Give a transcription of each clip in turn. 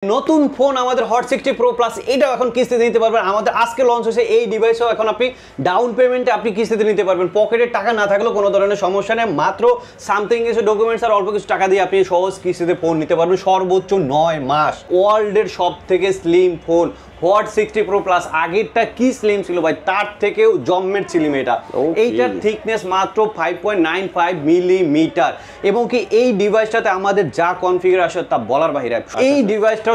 নতুন ফোন আমাদের hot 60 pro plus এটাও এখন কিস্তিতে নিতে পারবেন। আমাদের আজকে লঞ্চ হয়েছে এই ডিভাইসও এখন আপনি ডাউন পেমেন্টে আপনি কিস্তিতে নিতে পারবেন। পকেটের টাকা না থাকলেও কোনো ধরনের সমস্যা নেই, মাত্র সামথিং কিছু ডকুমেন্টস আর অল্প কিছু টাকা দিয়ে আপনি সহজ কিস্তিতে ফোন নিতে পারবেন সর্বোচ্চ 9 মাস। ওয়ার্ল্ডের সব থেকে slim phone hot 60 pro plus. আগেরটা কি স্লিম ছিল ভাই, তার থেকেও জম্মের স্লিম এটা। এইটার থিকনেস মাত্র 5.95 মিলিমিটার এবং কি এই ডিভাইসটাতে আমাদের যা কনফিগারেশন তা বলার বাইরে। এই ডিভাইসটা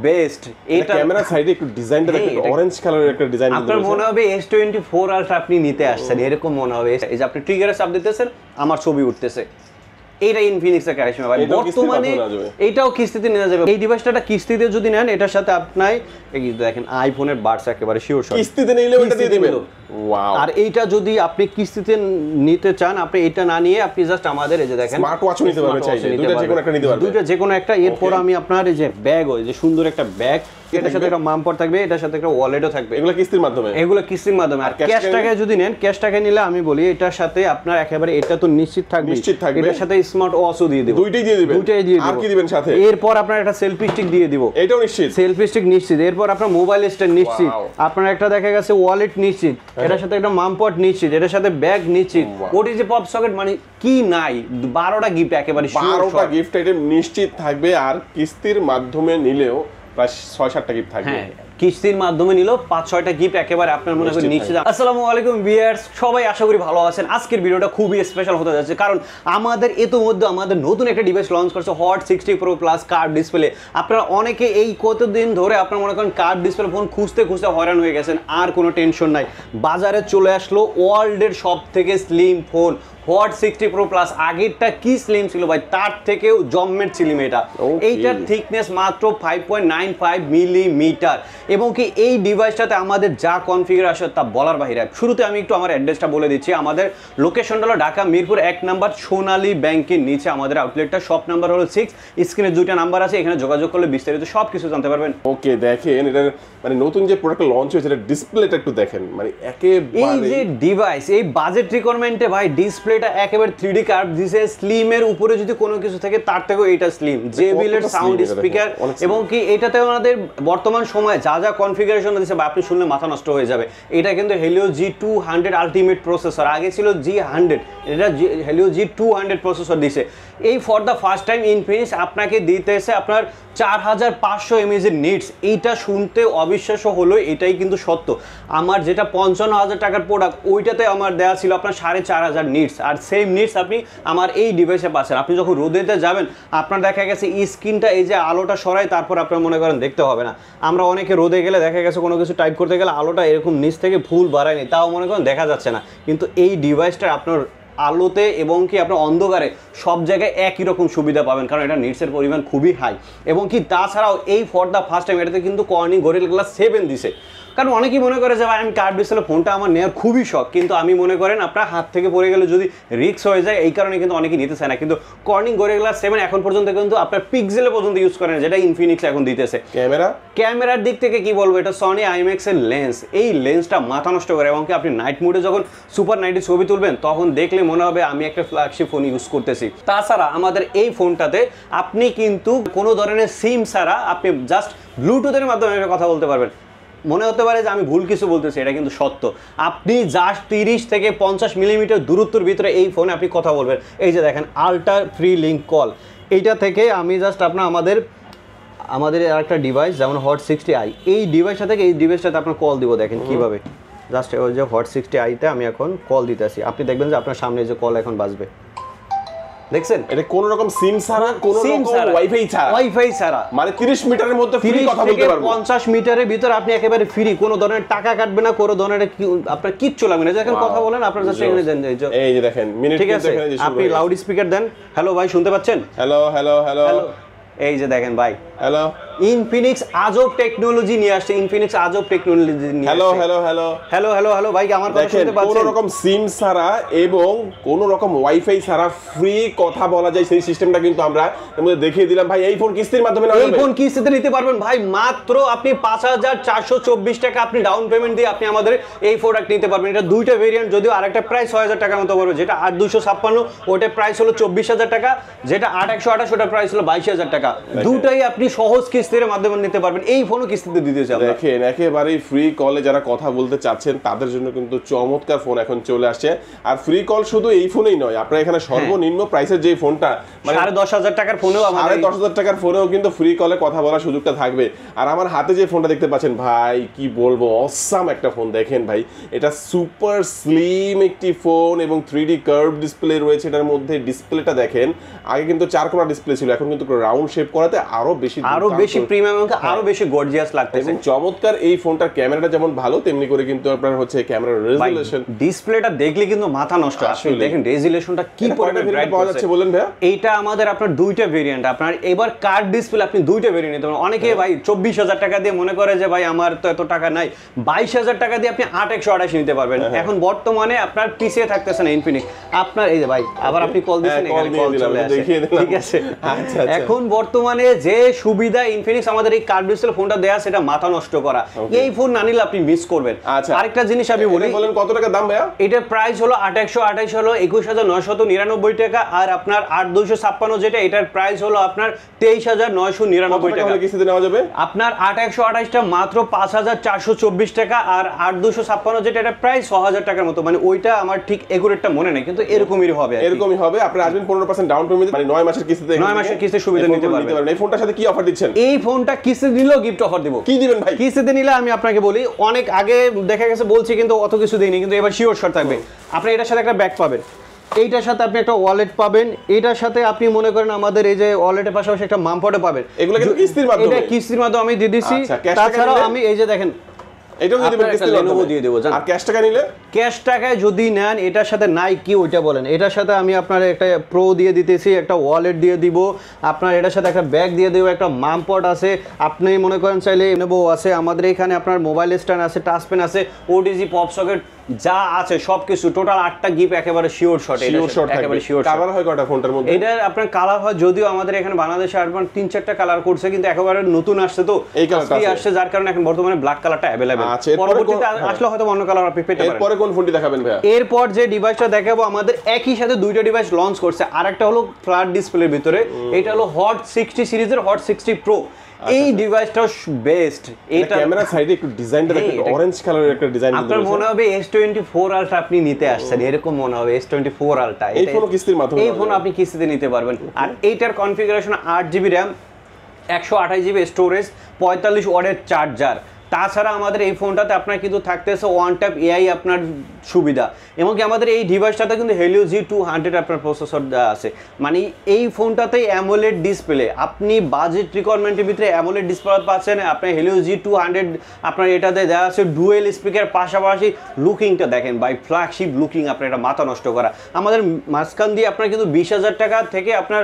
বেস্ট। এটা ক্যামেরা সাইডে একটু ডিজাইনটা দেখেন, অরেঞ্জ কালারের একটা ডিজাইন। আপনার মনে হবে S24 আলট্রা আপনি নিতে আসছেন, এরকম মনে হবে। এই যে আপনি ট্রিগারে চাপ দিতেছেন, আমার ছবি উঠতেছে। এইটা ইনফিনিক্সের কারিশমা ভাই। বর্তমানে এটাও কিস্তিতে নেওয়া যাবে। এই ডিভাইসটা কিস্তিতে যদি নেন, এটার সাথে আপনার এই দেখেন আইফোনের বাডস একেবারে শিওর শট কিস্তিতে নিলেও এটা দিয়ে দিবেন। ওয়াও। আর এইটা যদি আপনি কিস্তিতে নিতে চান, আপনি এটা না নিয়ে আপনি জাস্ট আমাদের এই যে দেখেন স্মার্ট ওয়াচও নিতে পারবেন, চাইলে দুটো যে কোনো একটা নিতে পারবেন, দুটো যে কোনো একটা। এরপর আমি আপনার এই যে ব্যাগ, ওই যে সুন্দর একটা ব্যাগ, এটার সাথে একটা মামপট থাকবে, এটার সাথে একটা ওয়ালেটও থাকবে। এগুলো কিস্তির মাধ্যমে, এগুলো কিস্তির মাধ্যমে। আর ক্যাশ টাকায় যদি নেন, ক্যাশ টাকায় নিলে আমি বলি এটার সাথে আপনার একেবারে এটা তো নিশ্চিত থাকবে, এটার সাথে স্মার্ট ওয়াচও দিয়ে দিব। দুইটাই দিয়ে দিবেন, দুইটাই দিয়ে দিব। আর কি দিবেন সাথে? এরপর আপনার একটা সেলফি স্টিক দিয়ে দিব, এটাও নিশ্চিত। সেলফি স্টিক নিশ্চিত। এরপর আপনার মোবাইল স্ট্যান্ড নিশ্চিত, আপনার একটা দেখা গেছে ওয়ালেট নিশ্চিত, এটার সাথে একটা মামপট নিশ্চিত, এটার সাথে ব্যাগ নিশ্চিত। ওটিজি পপ সকেট মানে কি নাই, 12টা গিফট একেবারে 12টা গিফট আইটেম নিশ্চিত থাকবে। আর কিস্তির মাধ্যমে নিলেও প্রায় 6-7টা গিফট থাকবে। হ্যাঁ, কিস্তির মাধ্যমে নিলো 5-6টা গিফট একেবারে আপনার মনে করেন নিশ্চিত। আসসালামু আলাইকুম ভিউয়ার্স, সবাই আশা করি ভালো আছেন। আজকের ভিডিওটা খুবই স্পেশাল হতে যাচ্ছে, কারণ আমাদের ইতোমধ্যে আমাদের নতুন একটা ডিভাইস লঞ্চ করছে hot 60 pro plus curve display. আপনারা অনেকে এই কতদিন ধরে আপনারা মনে করেন কার্ভ ডিসপ্লে ফোন খুঁজতে খুঁজতে হয়রান হয়ে গেছেন। আর কোনো টেনশন নাই, বাজারে চলে আসলো ওয়ার্ল্ডের সব থেকে slim phone hot 60 pro plus. আগেরটা কি স্লিম ছিল ভাই, তার থেকেও জম্মের স্লিম এটা। এইটার থিকনেস মাত্র 5.95 মিলিমিটার এবং কি এই ডিভাইসটাতে আমাদের যা কনফিগারেশন তা বলার বাইরে। শুরুতে আমি একটু আমার অ্যাড্রেসটা বলে দিচ্ছি। আমাদের লোকেশনটা হলো ঢাকা মিরপুর 1 নাম্বার সোনালী ব্যাংকের নিচে আমাদের আউটলেটটা। শপ নাম্বার হলো 6। স্ক্রিনে 2টা নাম্বার আছে, এখানে যোগাযোগ করলে বিস্তারিত সব কিছু জানতে পারবেন। ওকে, দেখেন এটা মানে নতুন যে প্রোডাক্ট লঞ্চ হয়েছে, এটা ডিসপ্লেটা একটু দেখেন, মানে একেবারে এই যে ডিভাইস এই বাজেট রিকোয়ারমেন্টে ভাই ডিসপ্লেটা একেবারে 3D কার্ভ দিছে। স্লিমের উপরে যদি কোনো কিছু থাকে তার থেকেও এটা স্লিম। JBL এর সাউন্ড স্পিকার এবং কি এটাতে আমাদের বর্তমান সময়ে যা যা কনফিগারেশন দিছে বা আপনি শুনলে মাথা নষ্ট হয়ে যাবে। এটা কিন্তু Helio G200 আলটিমেট প্রসেসর, আগে ছিল G100, এটা Helio G200 প্রসেসর দিছে। এই for the first time Infinix আপনাকে দিতেছে আপনার 4500 mAh এর নিটস। এইটা শুনতে অবিশ্বাস্য হলো, এটাই কিন্তু সত্য। আমার যেটা 55,000 টাকার প্রোডাক্ট, ওইটাতে আমার দেওয়া ছিল আপনার 4500 নিটস। আর সেম নিটস আপনি আমার এই ডিভাইসে পাচ্ছেন। আপনি যখন রোদেতে যাবেন, আপনার দেখা গেছে স্ক্রিনটা এই যে আলোটা সরাই, তারপর আপনার মনে করেন দেখতে হবে না। আমরা অনেকে রোদে গেলে দেখা গেছে কোনো কিছু টাইপ করতে গেলে আলোটা এরকম নিচ থেকে ফুল বাড়ায়নি, তাও মনে করেন দেখা যাচ্ছে না। কিন্তু এই ডিভাইসটা আপনার আলোতে এবং কি আপনার অন্ধকারে সব জায়গায় একই রকম সুবিধা পাবেন, কারণ এটা নিটসের পরিমাণ খুবই হাই। এবং কি তাছাড়াও এই ফর দ্য ফার্স্ট টাইম এটাতে কিন্তু কর্নিং গরিলা গ্লাস 7 দিছে। কারণ অনেকেই মনে করে যে ভাই আমি কার্ভ ডিসপ্লে ফোনটা আমার নেওয়ার খুবই শখ, কিন্তু আমি মনে করেন আপনার হাত থেকে পড়ে গেলে যদি রিস্ক হয়ে যায়, এই কারণে কিন্তু অনেকেই নিতে চায় না। কিন্তু কর্নিং গরিলা গ্লাস 7 এখন পর্যন্ত কিন্তু আপনার পিক্সেলে পর্যন্ত ইউজ করেন, যেটা ইনফিনিক্স এখন দিতেছে। ক্যামেরার দিক থেকে কি বলবো, এটা সনি IMX এর লেন্স। এই লেন্সটা মাথা নষ্ট করে এবং কি আপনি নাইট মোডে যখন সুপার নাইটে ছবি তুলবেন, তখন দেখলে মনে হবে আমি একটা ফ্ল্যাগশিপ ফোন ইউজ করতেছি। তাছাড়া আমাদের এই ফোনটাতে আপনি কিন্তু কোনো ধরনের সিম ছাড়া আপনি জাস্ট ব্লুটুথের মাধ্যমে কথা বলতে পারবেন। মনে হতে পারে যে আমি ভুল কিছু বলতেছি, এটা কিন্তু সত্য। আপনি জাস্ট 30 থেকে 50 মিলিমিটার দূরত্বের ভিতরে এই ফোনে আপনি কথা বলবেন। এই যে দেখেন আল্ট্রা ফ্রি লিঙ্ক কল, এইটা থেকে আমি জাস্ট আপনার আমাদের আরেকটা ডিভাইস যেমন হট 60i, এই ডিভাইসটা থেকে এই ডিভাইসটাতে আপনার কল দিব। দেখেন কিভাবে জাস্ট ওই যে হট 60i-তে আমি এখন কল দিতেছি, আপনি দেখবেন যে আপনার সামনে যে কল এখন বাজবে, দেখছেন? এটা কোন রকম সিম ছাড়া, কোন রকম ওয়াইফাই ছাড়া, মানে 30 মিটারের মধ্যে ফ্রি কথা বলতে পারবেন। 50 মিটারের ভিতর আপনি একেবারে ফ্রি, কোনো ধরনের টাকা কাটবে না, কোনো ধরনের আপনার কিচ্ছু লাগবে না। যখন কথা বলেন আপনার জাস্ট এখানে দেন, এই যে দেখেন মিনিট, ঠিক আছে? আপনি লাউড স্পিকার দেন। হ্যালো ভাই, শুনতে পাচ্ছেন? হ্যালো হ্যালো হ্যালো, এই যে দেখেন ভাই, হ্যালো। ইনফিনিক্স আজব টেকনোলজি নিয়ে আসছে, ইনফিনিক্স আজব টেকনোলজি নিয়ে hello hello hello hello hello hello ভাই, আমার কথা শুনতে পাচ্ছেন? কোনো রকম সিম ছাড়া এবং কোনো রকম ওয়াইফাই ছাড়া ফ্রি কথা বলা যায়, সেই সিস্টেমটা কিন্তু আমরা এর মধ্যে দেখিয়ে দিলাম। ভাই এই ফোন কিস্তির মাধ্যমে এই ফোন কিস্তিতে নিতে পারবেন ভাই, মাত্র আপনি 5424 টাকা আপনি ডাউন পেমেন্ট দিয়ে আপনি আমাদের এই প্রোডাক্ট নিতে পারবেন। এটা দুইটা ভেরিয়েন্ট, যদিও আরেকটা প্রাইস 6000 টাকার মতো পড়বে। যেটা 8256 ওটার প্রাইস হলো 24000 টাকা, যেটা 8128 ওটার প্রাইস হলো 22000 টাকা। দুটাই আপনি সহজ কিস্তি কিস্তির মাধ্যমে নিতে পারবেন, এই ফোনও কিস্তিতে দিতেছে আমরা। দেখেন একেবারেই ফ্রি কলে যারা কথা বলতে চাচ্ছেন তাদের জন্য কিন্তু চমৎকার ফোন এখন চলে আসছে। আর ফ্রি কল শুধু এই ফোনেই নয়, আপনার এখানে সর্বনিম্ন প্রাইসের যে ফোনটা মানে 10,500 টাকার ফোনেও আমাদের 10,500 টাকার ফোনেও কিন্তু ফ্রি কলে কথা বলার সুযোগটা থাকবে। আর আমার হাতে যে ফোনটা দেখতে পাচ্ছেন ভাই, কি বলবো, অসাম একটা ফোন। দেখেন ভাই, এটা সুপার স্লিম একটি ফোন এবং 3D কার্ভ ডিসপ্লে রয়েছে এটার মধ্যে। ডিসপ্লেটা দেখেন, আগে কিন্তু 4 কোণা ডিসপ্লে ছিল, এখন কিন্তু রাউন্ড শেপ করাতে আরো বেশি প্রিমিয়াম এবং আরো বেশি গর্জিয়াস লাগতেছে। এবং চমৎকার এই ফোনটার ক্যামেরাটা যেমন ভালো, তেমনি করে কিন্তু আপনার হচ্ছে ক্যামেরার রেজোলিউশন, ডিসপ্লেটা দেখলে কিন্তু মাথা নষ্ট। আসলে দেখেন রেজোলিউশনটা কি পরিমাণ ব্রাইট পাওয়া যাচ্ছে বলেন ভাইয়া? এইটা আমাদের আপনার দুইটা ভেরিয়েন্ট। আপনার এবার কার্ড ডিসপ্লে আপনি দুইটা ভেরিয়েন্ট নিতে পারেন। অনেকে ভাই 24,000 টাকা দিয়ে মনে করে যে ভাই আমার তো এত টাকা নাই, 22,000 টাকা দিয়ে আপনি 8/128 নিতে পারবেন। এখন বর্তমানে আপনার পিছিয়ে থাকতেছে না ইনফিনিক্স আপনার। এই যে ভাই আবার আপনি কল দিয়েছেন, এখানে কল চলে আসে, ঠিক আছে। এখন বর্তমানে যে সুবিধা ইনফিনিক্স আমাদের এই কার্ড ডিসপ্লে ফোনটা দেয়া, সেটা মাথা নষ্ট করা। এই ফোন না নিলে আপনি মিস করবেন। আরেকটা জিনিস আমি বলেন কত টাকা দাম ভাইয়া? এটার প্রাইস হলো 8/128 হলো 21,999 টাকা। আর আপনার 8/256 যেটা, এটার প্রাইস হলো আপনার 23,999 টাকা। কিস্তিতে নেওয়া যাবে? আপনার 8/128 টা মাত্র 5,424 টাকা, আর 8/256 যেটা, এটা প্রায় 6,000 টাকার মতো। মানে ওইটা আমার ঠিক একুরেটটা মনে নেই, কিন্তু এরকমই হবে। এরকমই হবে। আপনি আসবেন 15% ডাউন পেমেন্ট, মানে 9 মাসের কিস্তিতে, 9 মাসের কিস্তি সুবিধা নিতে পারবেন। এই ফোনটার সাথে কি অফার দিচ্ছেন? এই ফোনটা কিস্তি দিলেও গিফট অফার দিব। কি দিবেন ভাই? কিস্তিতে নিলে আমি আপনাকে বলি, অনেক আগে দেখা গেছে বলছি কিন্তু অত কিছু দেইনি, কিন্তু এবার শিওর শর্ট থাকবে। আপনি এটার সাথে একটা ব্যাগ পাবেন, এইটার সাথে আপনি একটা ওয়ালেট পাবেন, এটার সাথে আপনি মনে করেন আমাদের এই যে ওয়ালেটের পাশাপাশি একটা মামপটে পাবেন। এগুলো কিন্তু কিস্তির মাধ্যমে, এটা কিস্তির মাধ্যমে আমি দিয়ে দিছি। তাছাড়াও আমি এই যে দেখেন, এটাও দিবেন কিস্তির মাধ্যমে দিয়ে দেব। আর ক্যাশ টাকা নিলে, ক্যাশ টাকায় যদি নেন, এটার সাথে নাই কি ওইটা বলেন, এটার সাথে আমি আপনার একটা প্রো দিয়ে দিতেছি, একটা ওয়ালেট দিয়ে দিব, আপনার এটার সাথে একটা ব্যাগ দিয়ে দেবো, একটা মামপট আছে, আপনি মনে করেন চাইলে নেবো আছে। আমাদের এখানে আপনার মোবাইল স্ট্যান্ড আছে, টাচ পেন আছে, ওটিজি পপ সকেট যা আছে সবকিছু, টোটাল 8টা গিফট একেবারে শিওর শট। একেবারে শিওর। কালার হয় কয়টা ফোনটার মধ্যে? এটা আপনার কালার হয়, যদিও আমাদের এখানে বাংলাদেশে আপনার 3-4টা কালার করছে, কিন্তু একেবারে নতুন আসছে তো এই কালারটা আসছে, যার কারণে এখন বর্তমানে ব্ল্যাক কালারটা अवेलेबल। পরবর্তীতে আসলে হয়তো অন্য কালার আপনি পেতে পারেন। এরপরে কোন ফোনটি দেখাবেন ভাইয়া? এরপর যে ডিভাইসটা দেখাবো, আমাদের একই সাথে দুইটা ডিভাইস লঞ্চ করছে। আরেকটা হলো ফ্ল্যাট ডিসপ্লের ভিতরে, এটা হলো হট 60 সিরিজের হট 60 প্রো। এই ডিভাইসটা বেস্ট। এটা ক্যামেরা সাইডে একটু ডিজাইনটা দেখেন, অরেঞ্জ কালারের একটা ডিজাইন। আপনার মনে হবে S24 আলট্রা আপনি নিতে আসছেন, এরকম মনে হবে S24 আলট্রা। এই ফোন কিস্তির মাধ্যমে, এই ফোন আপনি কিস্তিতে নিতে পারবেন। আর এইটার configuration 8GB RAM, 128GB storage, 45 ওয়াটের চার্জার। তাছাড়া আমাদের এই ফোনটাতে আপনার কিন্তু থাকতেছে ওয়ান ট্যাপ এআই আপনার সুবিধা, এবং কি আমাদের এই ডিভাইসটাতে কিন্তু Helio G200 আপনার প্রসেসর দেওয়া আছে। মানে এই ফোনটাতে অ্যামোলেড ডিসপ্লে, আপনি বাজেট রিকোয়ারমেন্টের ভিতরে অ্যামোলেড ডিসপ্লে পাচ্ছেন। আপনার Helio G200 আপনার এটাতে দেওয়া আছে ডুয়েল স্পিকার, পাশাপাশি লুকিংটা দেখেন ভাই, ফ্ল্যাগশিপ লুকিং, আপনার এটা মাথা নষ্ট করা। আমাদের মাঝখান দিয়ে আপনার কিন্তু 20,000 টাকা থেকে আপনার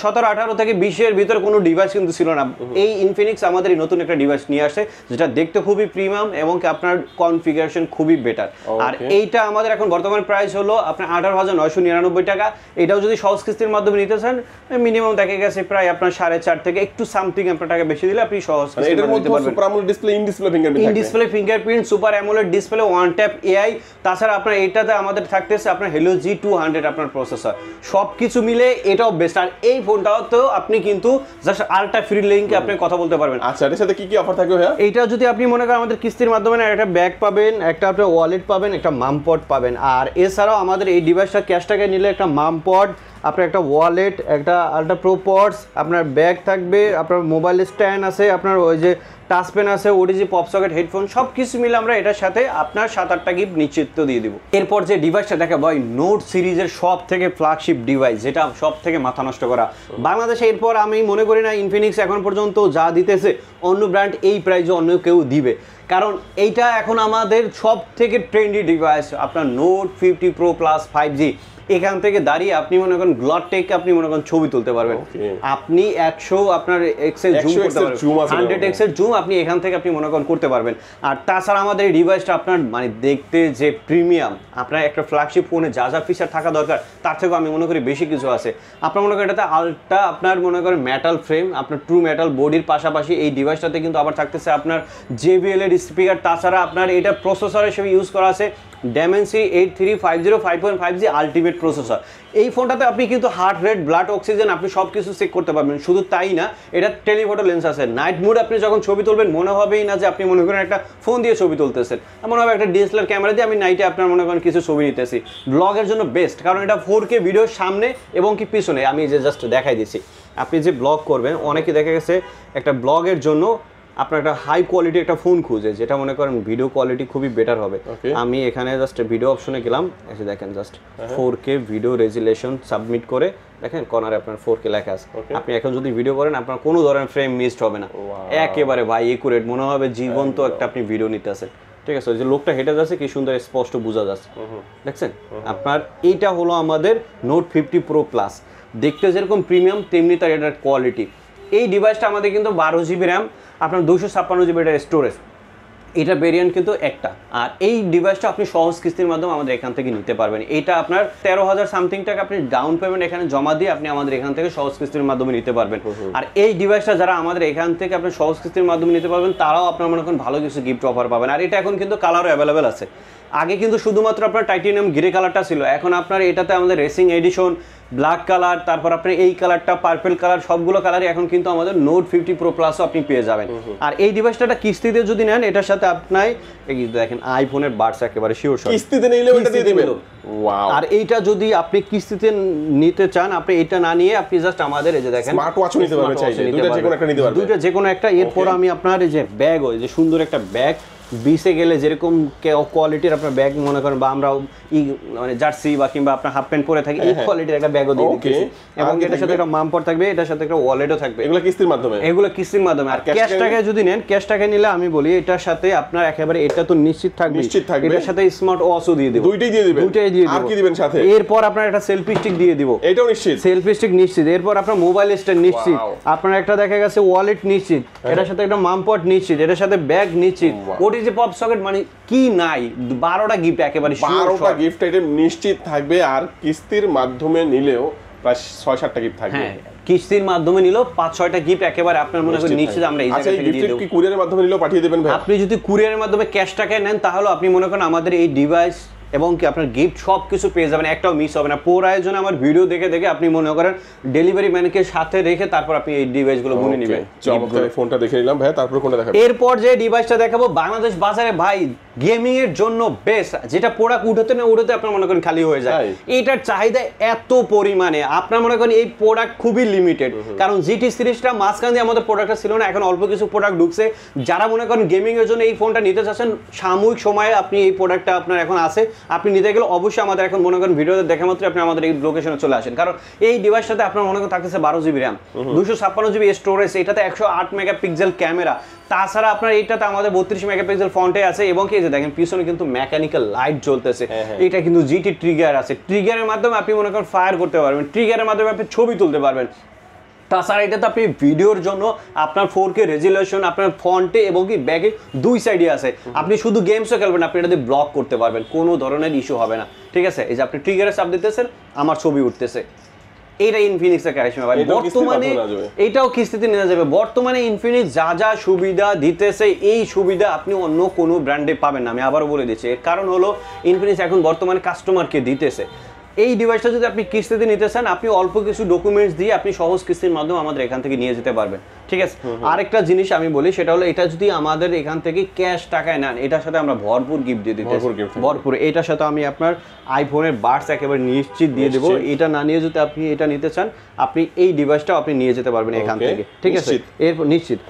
17-18 থেকে 20-এর ভিতরে কোনো ডিভাইস কিন্তু ছিল না। এই ইনফিনিক্স আমাদের এই নতুন একটা ডিভাইস নিয়ে আসছে, যেটা দেখতে খুবই প্রিমিয়াম এবং আপনার কনফিগারেশন খুবই বেটার। আর এইটা আমাদের এখন বর্তমান প্রাইস হলো আপনার 18,999 টাকা। এটাও যদি সহজ কিস্তির মাধ্যমে নিতে চান, মিনিমাম দেখা গেছে প্রায় আপনার 4.5 থেকে একটু সামথিং আপনার টাকা বেশি দিলে আপনি সহজ এটার মধ্যে super AMOLED display, in display fingerprint, in display fingerprint, super AMOLED display, one tap AI. তাছাড়া আপনার এটাতে আমাদের থাকতেছে আপনার Helio G200 আপনার প্রসেসর। সবকিছু মিলে এটাও বেস্ট। আর এই ফোনটাও তো আপনি কিন্তু জাস্ট আলট্রা ফ্রি লিংকে আপনি কথা বলতে পারবেন। আচ্ছা, এর সাথে কি কি অফার থাকবে ভাইয়া? এইটা যদি আপনি মনে করেন আমাদের কিস্তির মাধ্যমে একটা ব্যাগ পাবেন, একটা আপনার ওয়ালেট পাবেন, একটা মামপট পাবেন। আর এছাড়াও আমাদের এই ডিভাইসটা ক্যাশ টাকায় নিলে একটা মামপট, আপনার একটা ওয়ালেট, একটা আলট্রা প্রো পডস, আপনার ব্যাগ থাকবে, আপনার মোবাইল স্ট্যান্ড আছে, আপনার ওই যে টাচ পেন আছে, ওটিজি পপ সকেট, হেডফোন, সব কিছু মিলে আমরা এটার সাথে আপনার 7-8টা গিফট নিশ্চিত দিয়ে দিব। এরপর যে ডিভাইসটা দেখা ভাই, নোট সিরিজের সব থেকে ফ্ল্যাগশিপ ডিভাইস, যেটা সব থেকে মাথা নষ্ট করা বাংলাদেশে। এরপর আমি মনে করি না ইনফিনিক্স এখন পর্যন্ত যা দিতেছে অন্য ব্র্যান্ড এই প্রাইসে অন্য কেউ দিবে, কারণ এইটা এখন আমাদের সব থেকে ট্রেন্ডি ডিভাইস। আপনার নোট 50 প্রো প্লাস 5G, এখান থেকে দাঁড়িয়ে আপনি মনে করেন গ্লটেক আপনি মনে করেন ছবি তুলতে পারবেন। আপনি 100 আপনার এক্সেল জুম করতে পারবেন, 100x এর জুম আপনি এখান থেকে আপনি মনে করেন করতে পারবেন। আর তাছাড়া আমাদের এই ডিভাইসটা আপনার মানে দেখতে যে প্রিমিয়াম, আপনার একটা ফ্ল্যাগশিপ ফোনে যা যা ফিচার থাকা দরকার তার থেকেও আমি মনে করি বেশি কিছু আছে। আপনার মনে করেন এটাতে আলট্রা আপনার মনে করেন মেটাল ফ্রেম, আপনার ট্রু মেটাল বডির পাশাপাশি এই ডিভাইসটাতে কিন্তু আবার থাকতেছে আপনার JBL এর স্পিকার। তাছাড়া আপনার এটা প্রসেসর হিসেবে ইউজ করা আছে Dimensity 8350 5.5G আলটিমেট প্রসেসর। এই ফোনটাতে আপনি কিন্তু হার্ট রেট, ব্লাড অক্সিজেন আপনি সব কিছু চেক করতে পারবেন। শুধু তাই না, এটা টেলিফটো লেন্স আছে। নাইট মোড আপনি যখন ছবি তুলবেন মনে হবেই না যে আপনি মনে করেন একটা ফোন দিয়ে ছবি তুলতেছেন, মনে হবে একটা ডিএসএলআর ক্যামেরা দিয়ে আমি নাইটে আপনার মনে করেন কিছু ছবি নিতেছি। ব্লগের জন্য বেস্ট, কারণ এটা 4K ভিডিওর সামনে এবং কি পিছনে। আমি যে জাস্ট দেখাই দিচ্ছি, আপনি যে ব্লগ করবেন, অনেকে দেখা গেছে একটা ব্লগের জন্য আপনার একটা হাই কোয়ালিটি একটা ফোন খুঁজে, যেটা মনে করেন ভিডিও কোয়ালিটি খুবই বেটার হবে। আমি এখানে জাস্ট ভিডিও অপশনে গেলাম, এসে দেখেন just 4K video resolution submit করে দেখেন কর্নারে আপনার 4K লেখা আছে। আপনি এখন যদি ভিডিও করেন আপনার কোনো ধরনের ফ্রেম মিসড হবে না, একেবারে ভাই একুরেট মনে হবে জীবন্ত একটা আপনি ভিডিও নিতেছেন। ঠিক আছে, ওই যে লোকটা হেঁটে যাচ্ছে কি সুন্দর স্পষ্ট বোঝা যাচ্ছে, দেখছেন। আপনার এইটা হলো আমাদের নোট 50 প্রো প্লাস, দেখতে যেরকম প্রিমিয়াম তেমনি তার এটার কোয়ালিটি। এই ডিভাইসটা আমাদের কিন্তু 12 জিবি র্যাম, আপনার 256 জিবি এটা স্টোরেজ, এটা ভেরিয়েন্ট কিন্তু একটা। আর এই ডিভাইসটা আপনি সহজ কিস্তির মাধ্যমে আমাদের এখান থেকে নিতে পারবেন। এটা আপনার 13,000 সামথিং টাকা আপনি ডাউন পেমেন্ট এখানে জমা দিয়ে আপনি আমাদের এখান থেকে সহজ কিস্তির মাধ্যমে নিতে পারবেন। আর এই ডিভাইসটা যারা আমাদের এখান থেকে আপনি সহজ কিস্তির মাধ্যমে নিতে পারবেন, তারাও আপনার মনে করেন ভালো কিছু গিফট অফার পাবেন। আর এটা এখন কিন্তু কালারও অ্যাভেলেবেল আছে। আগে কিন্তু শুধুমাত্র আপনার টাইটেনিয়াম গ্রে কালারটা ছিল, এখন আপনার এটাতে আমাদের রেসিং এডিশন, ব্ল্যাক কালার, তারপর আপনার এই কালারটা, পার্পল কালার, সবগুলো কালারই এখন কিন্তু আমাদের নোট 50 প্রো প্লাসও আপনি পেয়ে যাবেন। আর এই ডিভাইসটা কিস্তিতে যদি নেন, এটার সাথে আপনার এই দেখেন আইফোনের বাডস একেবারে শিওর কিস্তিতে নিলেও এটা দিয়ে দিবেন। ওয়াও! আর এইটা যদি আপনি কিস্তিতে নিতে চান, আপনি এটা না নিয়ে আপনি জাস্ট আমাদের এই যে দেখেন স্মার্ট ওয়াচও নিতে পারবেন, চাইলে দুইটা যে কোনো একটা নিতে পারবেন, দুইটা যে কোনো একটা। এরপর আমি আপনার এই যে ব্যাগ, ওই যে সুন্দর একটা ব্যাগ, বিচে গেলে যেরকম কোয়ালিটির আপনার ব্যাগ মনে করেন, বা আমরা মানে জার্সি বা কিংবা আপনার হাফ প্যান্ট পরে থাকি, এই কোয়ালিটির একটা ব্যাগও দিয়ে দিচ্ছি। এবং এটার সাথে একটা মামপর থাকবে, এটার সাথে একটা ওয়ালেটও থাকবে। এগুলো কিস্তির মাধ্যমে, এগুলো কিস্তির মাধ্যমে। আর ক্যাশ টাকায় যদি নেন, ক্যাশ টাকায় নিলে আমি বলি এটার সাথে আপনার একেবারে এটা তো নিশ্চিত থাকবে, এটার সাথে স্মার্ট ওয়াচও দিয়ে দিব, দুইটাই দিয়ে দিবেন। দুইটাই দিয়ে দিব। আর কি দিবেন সাথে? এরপর আপনার একটা সেলফি স্টিক দিয়ে দিব, এটাও নিশ্চিত, সেলফি স্টিক নিশ্চিত। এরপর আপনার মোবাইল স্ট্যান্ড নিশ্চিত, আপনার একটা দেখা গেছে ওয়ালেট নিশ্চিত, এটার সাথে একটা মামপট নিশ্চিত, এটার সাথে ব্যাগ নিশ্চিত, ওটিজি পপ সকেট, মানে কি নাই 12টা গিফট, একেবারে 12টা গিফট আইটেম নিশ্চিত থাকবে। আর কিস্তির মাধ্যমে নিলেও প্রায় 6-7টা গিফট থাকবে। হ্যাঁ, কিস্তির মাধ্যমে নিলেও 5-6টা গিফট একেবারে আপনার মনে করেন নিশ্চিত আমরা এই জায়গা থেকে দিয়ে দেব। কি কুরিয়ারের মাধ্যমে নিলেও পাঠিয়ে দিবেন ভাই? আপনি যদি কুরিয়ারের মাধ্যমে ক্যাশ টাকায় নেন, তাহলে আপনি মনে করেন আমাদের এই ডিভাইস এবং কি আপনার গিফট সব কিছু পেয়ে যাবেন, একটাও মিস হবে না। পুরো আয়োজনে আমার ভিডিও দেখে দেখে আপনি মনে করেন ডেলিভারি ম্যানকে সাথে রেখে তারপর আপনি এই ডিভাইসগুলো গুনে নেবেন। চমৎকার, এই ফোনটা দেখে নিলাম ভাই, তারপর কোনটা দেখাবেন? এরপর যে ডিভাইসটা দেখাবো বাংলাদেশ বাজারে ভাই গেমিং এর জন্য বেস্ট, যেটা প্রোডাক্ট উঠাতে না উঠাতে আপনার মনে করেন খালি হয়ে যায়। এটার চাহিদা এত পরিমাণে, আপনার মনে করেন এই প্রোডাক্ট খুবই লিমিটেড, কারণ জিটি সিরিজটা মাঝখান দিয়ে আমাদের প্রোডাক্টটা ছিল না, এখন অল্প কিছু প্রোডাক্ট ঢুকছে। যারা মনে করেন গেমিং এর জন্য এই ফোনটা নিতে চাচ্ছেন, সাময়িক সময়ে আপনি এই প্রোডাক্টটা আপনার এখন আছে, আপনি নিতে গেলে অবশ্যই আমাদের এখন মনে করেন ভিডিওতে দেখা মাত্র আপনি আমাদের এই লোকেশনে চলে আসেন। কারণ এই ডিভাইসটাতে আপনার মনে করেন থাকতেছে 12 জিবি র্যাম, 256 জিবি স্টোরেজ, এটাতে 108 মেগাপিক্সেল ক্যামেরা, তাছাড়া আপনার এইটাতে আমাদের 32 মেগাপিক্সেল ফ্রন্টে আছে, এবং কি এই যে দেখেন পিছনে কিন্তু মেকানিক্যাল লাইট জ্বলতেছে। এটা কিন্তু জিটি ট্রিগার আছে, ট্রিগারের মাধ্যমে আপনি মনে করেন ফায়ার করতে পারবেন, ট্রিগারের মাধ্যমে আপনি ছবি তুলতে পারবেন। তাছাড়া এটাতে আপনি ভিডিওর জন্য আপনার 4K রেজুলেশন আপনার ফ্রন্টে এবং কি ব্যাকে দুই সাইডে আছে, আপনি শুধু গেমসও খেলবেন, আপনি এটাতে ব্লগ করতে পারবেন, কোনো ধরনের ইস্যু হবে না। ঠিক আছে, এই যে আপনি ট্রিগারে চাপ দিতেছেন, আমার ছবি উঠতেছে। এটা ইনফিনিক্সের কারিশমা ভাই, বর্তমানে এটাও কিস্তিতে নেওয়া যাবে। বর্তমানে ইনফিনিক্স যা যা সুবিধা দিতেছে, এই সুবিধা আপনি অন্য কোনো ব্র্যান্ডে পাবেন না। আমি আবারও বলে দিচ্ছি, এর কারণ হলো ইনফিনিক্স এখন বর্তমানে কাস্টমারকে দিতেছে। এই ডিভাইসটা যদি আপনি কিস্তিতে নিতে চান, আপনি অল্প কিছু ডকুমেন্টস দিয়ে আপনি সহজ কিস্তির মাধ্যমে আমাদের এখান থেকে নিয়ে যেতে পারবেন। ঠিক আছে, আরেকটা জিনিস আমি বলি, সেটা হলো এটা যদি আমাদের এখান থেকে ক্যাশ টাকায় নেন, এটার সাথে আমরা ভরপুর গিফট দিয়ে দিতে, ভরপুর। এটার সাথে আমি আপনার আইফোনের বাডস একেবারে নিশ্চিত দিয়ে দেবো। এটা না নিয়ে যদি আপনি এটা নিতে চান, আপনি এই ডিভাইসটাও আপনি নিয়ে যেতে পারবেন এখান থেকে। ঠিক আছে, এরপর নিশ্চিত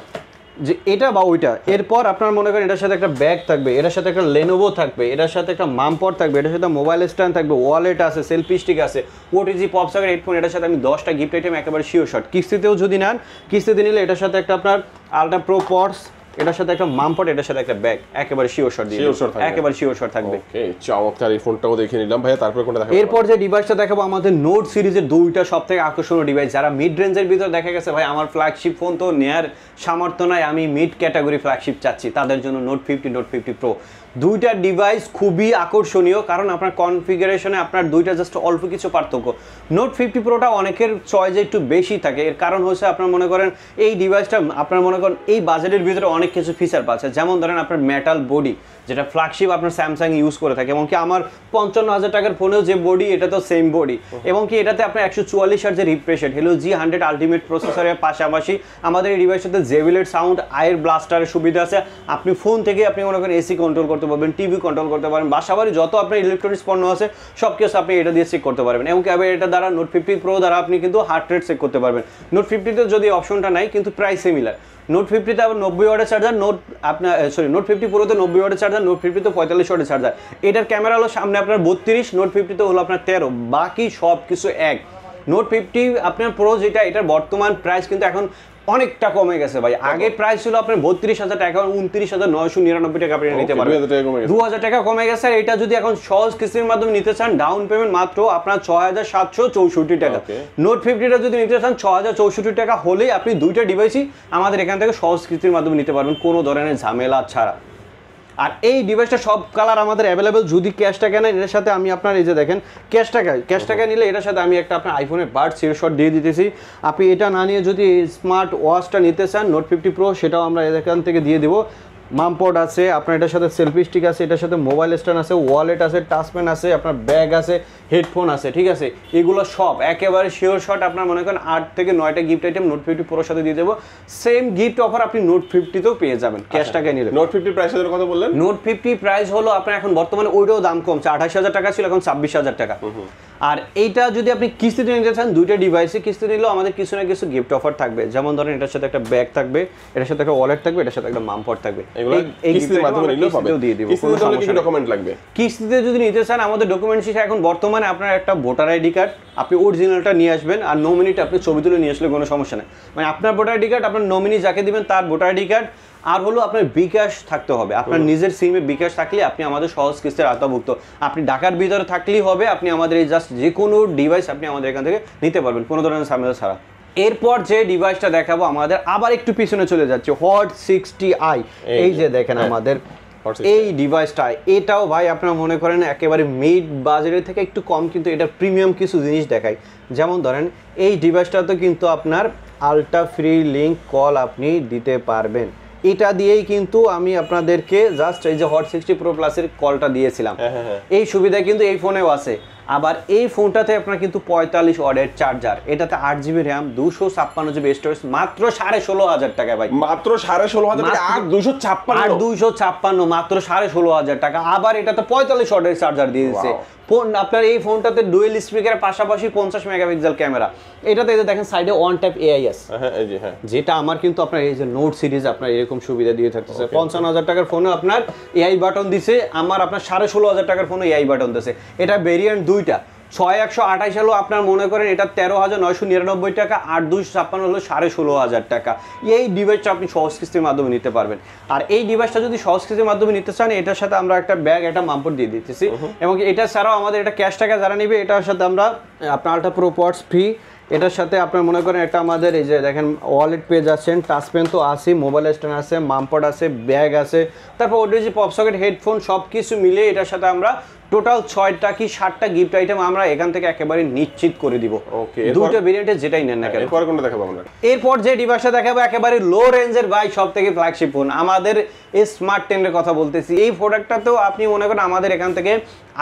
যে এটা বা ওইটা। এরপর আপনার মনে করেন এটার সাথে একটা ব্যাগ থাকবে, এটার সাথে একটা লেনোভো থাকবে, এটার সাথে একটা মামপট থাকবে, এটার সাথে মোবাইল স্ট্যান্ড থাকবে, ওয়ালেট আছে, সেলফি স্টিক আছে, ওটিজি পপ সকেট হেডফোন। এটার সাথে আমি 10টা গিফট আইটেম একেবারে শিওর শট। কিস্তিতেও যদি নেন, কিস্তিতে নিলে এটার সাথে একটা আপনার আলট্রা প্রো পডস, এটার সাথে একটা মামপট, এটার সাথে একটা ব্যাগ, একেবারে শিওর শট দিয়ে একেবারে শিওর শট থাকবে। ওকে, চমৎকার, এই ফোনটাও দেখে নিলাম ভাই, তারপর কোনটা দেখাবো? এরপর যে ডিভাইসটা দেখাবো আমাদের নোট সিরিজের দুইটা সবথেকে আকর্ষণীয় ডিভাইস। যারা মিড রেঞ্জের ভিতর দেখা গেছে ভাই আমার ফ্ল্যাগশিপ ফোন তো নেয়ার সামর্থ্য নাই, আমি মিড ক্যাটাগরি ফ্ল্যাগশিপ চাচ্ছি, তাদের জন্য নোট 50, নোট 50 প্রো দুইটা ডিভাইস খুবই আকর্ষণীয়, কারণ আপনার কনফিগারেশনে আপনার দুইটা জাস্ট অল্প কিছু পার্থক্য। নোট 50 প্রোটা অনেকের চয়েসে একটু বেশি থাকে, এর কারণ হচ্ছে আপনার মনে করেন এই ডিভাইসটা আপনার মনে করেন এই বাজেটের ভিতরে অনেক কিছু ফিচার পাচ্ছে, যেমন ধরেন আপনার মেটাল বডি, যেটা ফ্ল্যাগশিপ আপনার স্যামসাং ইউজ করে থাকে, এবং কি আমার 55,000 টাকার ফোনেও যে বডি, এটা তো সেম বডি, এবং কি এটাতে আপনার 144 হার্টজের রিফ্রেশ রেট, হলো G100 আলটিমেট প্রসেসরের পাশাপাশি আমাদের এই ডিভাইসটাতে জেবিলেট সাউন্ড আয়ের ব্লাস্টারের সুবিধা আছে। আপনি ফোন থেকে আপনি মনে করেন এসি কন্ট্রোল করতে পারবেন, টিভি কন্ট্রোল করতে পারবেন, বাসাবাড়ি যত আপনার ইলেকট্রনিক্স পণ্য আছে সব কিছু আপনি এটা দিয়ে চেক করতে পারবেন। এবং কি এটা দ্বারা নোট 50 প্রো দ্বারা আপনি কিন্তু হার্ট রেট চেক করতে পারবেন। নোট 50তে যদি অপশনটা নাই, কিন্তু প্রায় সিমিলার। নোট 50তে আবার 90 ওয়াটের চার্জার, নোট 50 প্রোতে 90 ওয়াটের চার্জার, নোট 50তে 45 ওয়াটের চার্জার। এটার ক্যামেরা হলো সামনে আপনার 32, নোট 50তে হলো আপনার 13, বাকি সব কিছু এক। নোট 50 আপনার প্রো যেটা, এটার বর্তমান প্রাইস কিন্তু এখন অনেকটা কমে গেছে ভাই। আগে প্রাইস ছিল আপনার 32,000 টাকা, 29,999 টাকা আপনি নিতে পারবেন, 2,000 টাকা কমে গেছে। আর এটা যদি এখন সহজ কিস্তির মাধ্যমে নিতে চান, ডাউন পেমেন্ট মাত্র আপনার 6,764 টাকা। নোট 50টা যদি নিতে চান 6,064 টাকা হলেই আপনি দুইটা ডিভাইসই আমাদের এখান থেকে সহজ কিস্তির মাধ্যমে নিতে পারবেন, কোনো ধরনের ঝামেলা ছাড়া। আর এই ডিভাইসটা সব কালার আমাদের অ্যাভেলেবেল। যদি ক্যাশ টাকা নেন, এর সাথে আমি আপনার এই যে দেখেন ক্যাশ টাকা নিলে এটার সাথে আমি একটা আপনার আইফোনের বার্ড সিরিজ শট দিয়ে দিতেছি। আপনি এটা না নিয়ে যদি স্মার্ট ওয়াচটা নিতে চান নোট 50 প্রো, সেটাও আমরা এখান থেকে দিয়ে দেবো। মামপড আছে আপনার, এটার সাথে সেলফি স্টিক আছে, এটার সাথে মোবাইল স্ট্যান্ড আছে, ওয়ালেট আছে, টাচপেন আছে, আপনার ব্যাগ আছে, হেডফোন আছে, ঠিক আছে। এগুলো সব একেবারে শিওর শট। আপনার মনে করেন 8 থেকে 9টা গিফট আইটেম নোট 50 প্রোর সাথে দিয়ে দেবো। সেম গিফট অফার আপনি নোট 50তেও পেয়ে যাবেন ক্যাশ টাকায় নিলে। নোট 50 প্রাইসের কথা বললেন, নোট 50 প্রাইস হলো আপনার এখন বর্তমানে ওইটাও দাম কমছে, 28,000 টাকা ছিল, এখন 26,000 টাকা। আর এইটা যদি আপনি কিস্তিতে নিতে চান, দুইটা ডিভাইসে কিস্তি নিলেও আমাদের কিছু না কিছু গিফট অফার থাকবে। যেমন ধরেন এটার সাথে একটা ব্যাগ থাকবে, এটার সাথে একটা ওয়ালেট থাকবে, এটার সাথে একটা মামপড থাকবে। এই কিস্তির মাধ্যমে নিলেও পাবেন, দিয়ে দিব। কিস্তিতে ডকুমেন্ট লাগবে। কিস্তিতে যদি নিতে চান, আমাদের ডকুমেন্টস হিসেবে এখন বর্তমানে আপনার একটা ভোটার আইডি কার্ড, আপনি অরিজিনালটা নিয়ে আসবেন, আর নমিনিটা আপনি ছবি তুলে নিয়ে আসলে কোনো সমস্যা নেই। মানে আপনার ভোটার আইডি কার্ড, আপনার নমিনি যাকে দিবেন তার ভোটার আইডি কার্ড, আর হলো আপনার বিকাশ থাকতে হবে। আপনার নিজের সিমে বিকাশ থাকলে আপনি আমাদের সহজ কিস্তির আওতাভুক্ত। আপনি ঢাকার ভিতরে থাকলেই হবে, আপনি আমাদের এই জাস্ট যে কোনো ডিভাইস আপনি আমাদের এখান থেকে নিতে পারবেন কোনো ধরনের ঝামেলা ছাড়া। এরপর যে ডিভাইসটা দেখাবো, আমাদের আবার একটু পিছনে চলে যাচ্ছে, হট 60i। এই যে দেখেন আমাদের এই ডিভাইসটা, এটাও ভাই আপনারা মনে করেন একেবারে মিড বাজারের থেকে একটু কম, কিন্তু এটা প্রিমিয়াম কিছু জিনিস দেখায়। যেমন ধরেন এই ডিভাইসটাতে কিন্তু আপনার আলট্রা ফ্রি লিঙ্ক কল আপনি দিতে পারবেন। এটা দিয়েই কিন্তু আমি আপনাদেরকে জাস্ট এই যে হট 60 প্রো প্লাসের কলটা দিয়েছিলাম, এই সুবিধা কিন্তু এই ফোনেও আছে। আবার এই ফোনটাতে আপনার কিন্তু 45 ওয়াটের চার্জার, এটাতে 8GB র্যাম, 256GB স্টোরেজ, মাত্র 16,500 টাকা ভাই। মাত্র 16,500 টাকা, 256 মাত্র 16,500 টাকা। আবার এটাতে 45 ওয়াটের চার্জার দিয়ে দিচ্ছে। আপনার এই ফোনটাতে ডুয়েল স্পিকারের পাশাপাশি 50 মেগাপিক্সেল ক্যামেরা। এটাতে দেখেন সাইডে ওয়ান ট্যাপ এআই আছে, যেটা আমার কিন্তু আপনার এই যে নোট সিরিজ আপনার এরকম সুবিধা দিয়ে থাকতেছে। 55,000 টাকার ফোনে আপনার এআই বাটন দিছে, আমার আপনার 16,500 টাকার ফোনে এআই বাটন দিছে। এটা ভেরিয়েন্ট দুইটা, 6128 হলো আপনার মনে করেন এটা 13,999 টাকা, 8256 হলো 16,500 টাকা। এই ডিভাইসটা আপনি সহজ কিস্তির মাধ্যমে নিতে পারবেন। আর এই ডিভাইসটা যদি সহজ কিস্তির মাধ্যমে নিতে চান, এটার সাথে আমরা একটা ব্যাগ, একটা মামপট দিয়ে দিতেছি। এবং এটা ছাড়াও আমাদের এটা ক্যাশ টাকা যারা নিবে, এটার সাথে আমরা আপনার আলট্রা প্রো পডস ফ্রি। এটার সাথে আপনার মনে করেন একটা আমাদের এই যে দেখেন ওয়ালেট পেয়ে যাচ্ছেন, টাচপেন তো আছে, মোবাইল স্ট্যান্ড আছে, মামপড আছে, ব্যাগ আছে, তারপর ওডিজি পপ সকেট, হেডফোন, সব কিছু মিলে এটার সাথে আমরা টোটাল 6টা কি 7টা গিফট আইটেম আমরা এখান থেকে একেবারে নিশ্চিত করে দিব। ওকে, দুটো ভেরিয়েন্টে যেটাই নেন না কেন। এরপর কোনটা দেখাবো আমরা? এরপর যে ডিভাইসটা দেখাবো একেবারে লো রেঞ্জের ভাই, সব থেকে ফ্ল্যাগশিপ ফোন, আমাদের স্মার্ট 10 এর কথা বলতেছি। এই প্রোডাক্টটাতেও আপনি মনে করেন আমাদের এখান থেকে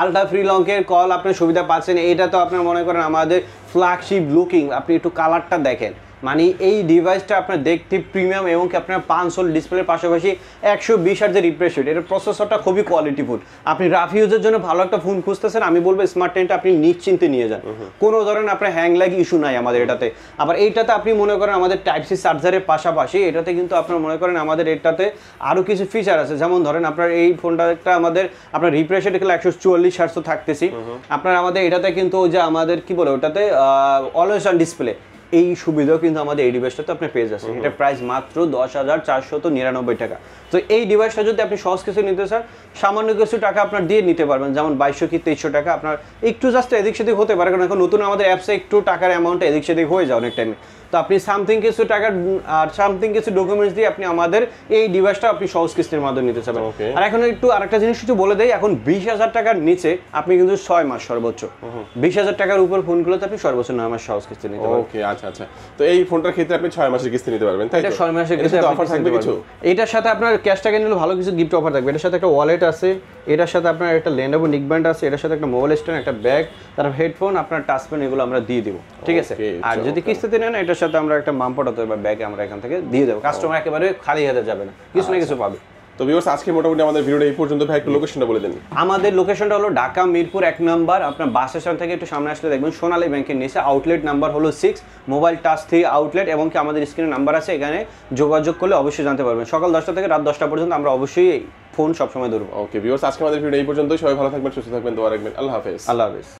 আলট্রা ফ্রি লংকের কল আপনার সুবিধা পাচ্ছেন। এইটা তো আপনার মনে করেন আমাদের ফ্ল্যাগশিপ লুকিং। আপনি একটু কালারটা দেখেন, মানে এই ডিভাইসটা আপনার দেখতে প্রিমিয়াম, এবং কি আপনার 5 ডিসপ্লের পাশাপাশি 120 হার্জের রিফ্রেশ রেট। এর প্রসেসরটা খুবই কোয়ালিটিফুল। আপনি রাফ ইউজের জন্য ভালো একটা ফোন খুঁজতেছেন, আমি বলবো স্মার্ট 10টা আপনি নিশ্চিন্তে নিয়ে যান, কোনো ধরনের আপনার হ্যাং ল্যাগ ইস্যু নাই আমাদের এটাতে। আবার এইটাতে আপনি মনে করেন আমাদের টাইপ সি চার্জারের পাশাপাশি এটাতে কিন্তু আপনার মনে করেন আমাদের এটাতে আরও কিছু ফিচার আছে। যেমন ধরেন আপনার এই ফোনটা একটা আমাদের আপনার রিফ্রেশ রেট গেলে 144 হার্জ থাকতেছি। আপনার আমাদের এটাতে কিন্তু ওই যে আমাদের কি বলে ওটাতে অলওয়েজ অন ডিসপ্লে, এই সুবিধাও কিন্তু আমাদের এই ডিভাইসটাতে আপনি পেয়ে যাচ্ছেন। এটা প্রাইস মাত্র 10,499 টাকা। তো এই ডিভাইসটা যদি আপনি সহজ কিছু নিতে চান, সামান্য কিছু টাকা আপনার দিয়ে নিতে পারবেন, যেমন 2200 কি 2300 টাকা। আপনার একটু জাস্ট এদিক সেদিক হতে পারে, কারণ এখন নতুন আমাদের অ্যাপসে একটু টাকার অ্যামাউন্টটা এদিক সেদিক হয়ে যায় অনেক টাইমে। তো আপনি সামথিং কিছু টাকা আর সামথিং কিছু ডকুমেন্টস দিয়ে আপনি আমাদের এই ডিভাইসটা আপনি সহজ কিস্তির মাধ্যমে নিতে চাবেন। আর এখন একটু আরেকটা জিনিস একটু বলে দেই, এখন 20,000 টাকার নিচে আপনি কিন্তু 6 মাস সর্বোচ্চ, 20,000 টাকার উপর ফোনগুলোতে আপনি সর্বোচ্চ 9 মাস সহজ কিস্তি নিতে পারবেন। ওকে, আচ্ছা আচ্ছা। তো এই ফোনটার ক্ষেত্রে আপনি 6 মাসের কিস্তি নিতে পারবেন, তাই তো? এটা 6 মাসের কিস্তি অফার থাকবে কিছু? এটার সাথে আপনার ক্যাশ টাকা নিলে ভালো কিছু গিফট অফার থাকবে। এটার সাথে একটা ওয়ালেট আছে, এটার সাথে আপনার একটা Lenovo নিকব্যান্ড আছে, এটার সাথে একটা মোবাইল স্ট্যান্ড, একটা ব্যাগ, তারপর হেডফোন, আপনার টাচ পেন, এগুলো আমরা দিয়ে দিব, ঠিক আছে? আর যদি কিস্তিতে নেন এটার সাথে আমরা একটা মামপট অথবা ব্যাগ আমরা এখান থেকে দিয়ে দেবো। কাস্টমার একেবারে খালি হাতে যাবে না, কিছু না কিছু পাবে। তো ভিউয়ার্স, আজকে মোটামুটি আমাদের ভিডিওটা এই পর্যন্ত। ভাই একটু লোকেশনটা বলে দেন। আমাদের লোকেশনটা হলো ঢাকা মিরপুর 1 নম্বর। আপনার বাস স্টেশন থেকে একটু সামনে আসলে দেখবেন সোনালী ব্যাংকের নিচে। আউটলেট নাম্বার হলো 6, মোবাইল টাচ 3 আউটলেট, এবং কি আমাদের স্ক্রিনে নাম্বার আছে, এখানে যোগাযোগ করলে অবশ্যই জানতে পারবেন। সকাল 10টা থেকে রাত 10টা পর্যন্ত আমরা অবশ্যই ফোন সবসময় ধরবো। ওকে ভিউয়ার্স, আজকে আমাদের ভিডিও এই পর্যন্তই। সবাই ভালো থাকবেন, সুস্থ থাকবেন, দোয়া রাখবেন। আল্লাহ হাফেজ। আল্লাহ হাফেজ।